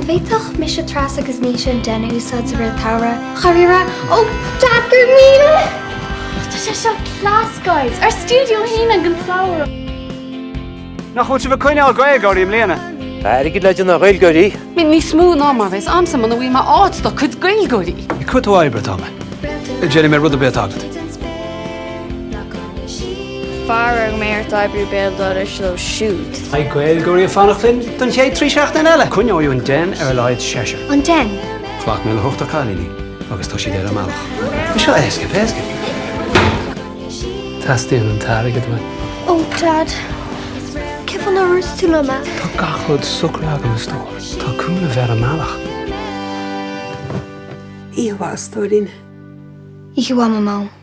Bhéadfach mis sé tras agus níos sin den úsáid sa bhfuil tára. Charíra, ó, Dad gur míle! Tá sé seo clás, guys. Ar studio hína gan Saol. Nach chuid bh coine á gailgóirí am léana. Rigid leidir na gailgóirí. Min ní smú ná mar bheits amsa man bhí mar áit do chud gailgóirí. I chut áibre táma. Jenny mé rud a bit agad. Far méir d'oibriú béal is le siút. Ai gailgóirí a fannach linn don chéad trí seachtain eile. Coine óú an den ar a leid seise. An den? Chhlach mé le hochta cáilíní, agus tá si déir amach. Bhí seo éasca. Tastíon an táirigad bhain. Ó, Dad. Cef an áras tú le me? Tá gachod sucra agam is tóir. Tá cúna bheith amach. Íomhá stóirín. Ihu am mó.